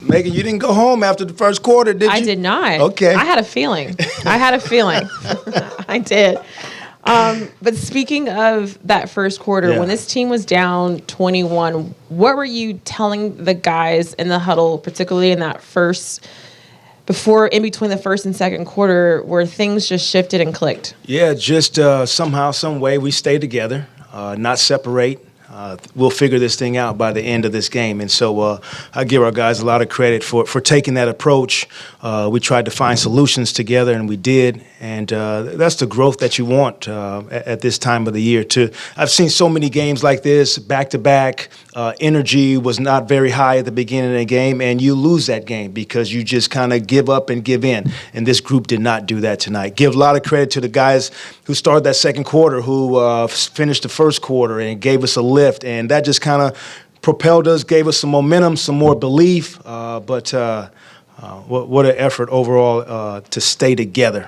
Megan, you didn't go home after the first quarter, did you? I did not. Okay. I had a feeling. I did. But speaking of that first quarter, Yeah. when this team was down 21, what were you telling the guys in the huddle, particularly in that in between the first and second quarter, where things just shifted and clicked? Yeah, just somehow, some way, we stay together, not separate. We'll figure this thing out by the end of this game. And so I give our guys a lot of credit for taking that approach. We tried to find solutions together, and we did. And that's the growth that you want at this time of the year. I've seen so many games like this, back-to-back. Energy was not very high at the beginning of the game, and you lose that game because you just kind of give up and give in. And this group did not do that tonight. Give a lot of credit to the guys who started that second quarter, who finished the first quarter and gave us a lift. And that just kind of propelled us, gave us some momentum, some more belief. But what an effort overall to stay together.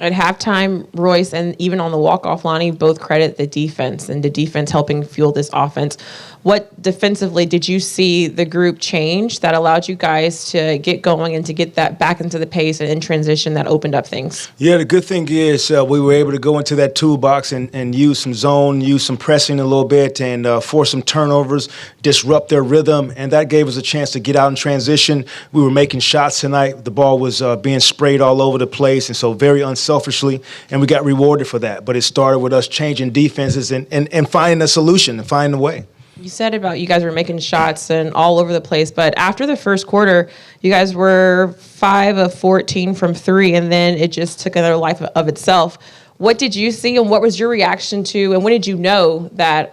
At halftime, Royce and even on the walk-off line, you both credit the defense and the defense helping fuel this offense. What defensively did you see the group change that allowed you guys to get going and to get that back into the pace and in transition that opened up things? Yeah, the good thing is we were able to go into that toolbox and use some zone, use some pressing a little bit, and force some turnovers, disrupt their rhythm, and that gave us a chance to get out in transition. We were making shots tonight. The ball was being sprayed all over the place, and so very unselfishly, and we got rewarded for that. But it started with us changing defenses and finding a solution and finding a way. You said about you guys were making shots and all over the place, but after the first quarter, you guys were 5 of 14 from 3, and then it just took another life of itself. What did you see, and what was your reaction to, and when did you know that,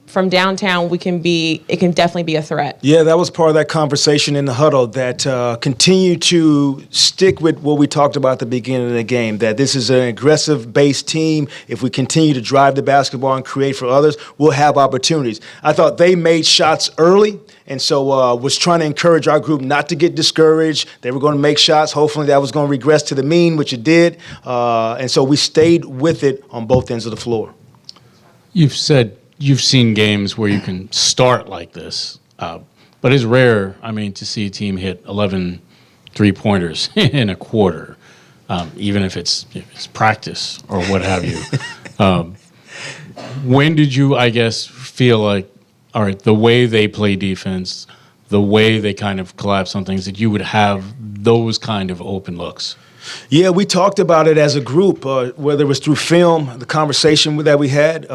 from downtown, it can definitely be a threat? Yeah, that was part of that conversation in the huddle, that continue to stick with what we talked about at the beginning of the game, that this is an aggressive-based team. If we continue to drive the basketball and create for others, we'll have opportunities. I thought they made shots early, and so was trying to encourage our group not to get discouraged. They were going to make shots. Hopefully that was going to regress to the mean, which it did. And so we stayed with it on both ends of the floor. You've said you've seen games where you can start like this, but it's rare, to see a team hit 11 three-pointers in a quarter, even if it's practice or what have you. When did you, feel like, all right, the way they play defense, the way they kind of collapse on things, that you would have those kind of open looks? Yeah, we talked about it as a group, whether it was through film, the conversation that we had.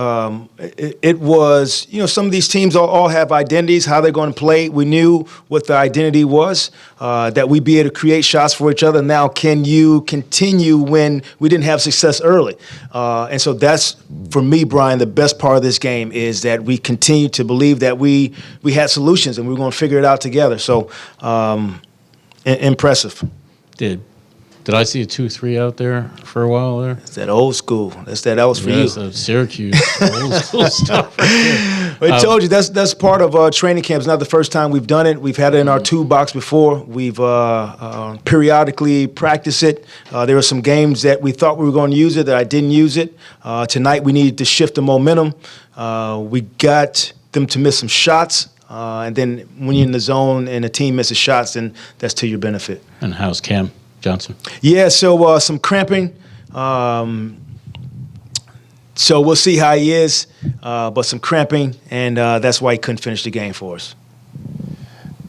It was, some of these teams all have identities, how they're going to play. We knew what the identity was, that we'd be able to create shots for each other. Now, can you continue when we didn't have success early? And so that's, for me, Brian, the best part of this game is that we continue to believe that we had solutions and we were going to figure it out together. So impressive. Did I see a 2-3 out there for a while there? It's that old school. That was for you. Syracuse old school stuff right there. I told you that's part of training camp. It's not the first time we've done it. We've had it in our toolbox before. We've periodically practiced it. There were some games that we thought we were going to use it that I didn't use it. Tonight we needed to shift the momentum. We got them to miss some shots. And then when you're in the zone and a team misses shots, then that's to your benefit. And how's Cam Johnson? Yeah, so some cramping. So we'll see how he is, but some cramping, and that's why he couldn't finish the game for us.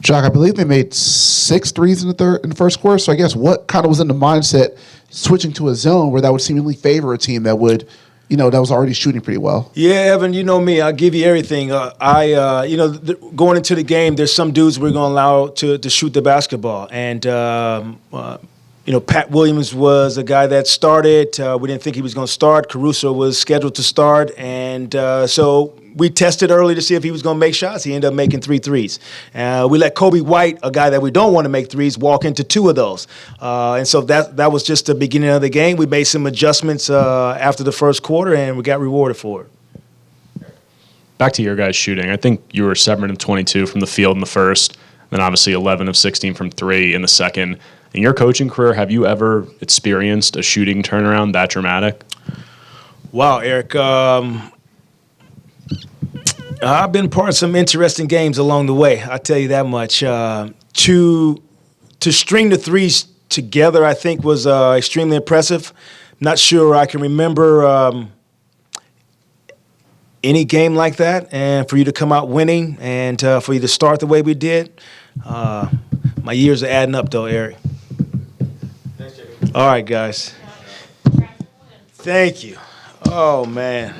Jacque, I believe they made 6 threes in the first quarter. So I guess what kind of was in the mindset switching to a zone where that would seemingly favor a team that would, that was already shooting pretty well? Yeah, Evan, you know me. I'll give you everything. Going into the game, there's some dudes we're going to allow to shoot the basketball, and Pat Williams was a guy that started. We didn't think he was going to start. Caruso was scheduled to start. And so we tested early to see if he was going to make shots. He ended up making 3 threes. We let Kobe White, a guy that we don't want to make threes, walk into 2 of those. And so that was just the beginning of the game. We made some adjustments after the first quarter, and we got rewarded for it. Back to your guys' shooting. I think you were 7 of 22 from the field in the first, then obviously 11 of 16 from 3 in the second. In your coaching career, have you ever experienced a shooting turnaround that dramatic? Wow, Eric. I've been part of some interesting games along the way. I'll tell you that much. to string the threes together, I think, was extremely impressive. Not sure I can remember any game like that, and for you to come out winning and for you to start the way we did. My years are adding up, though, Eric. All right, guys. Thank you. Oh, man.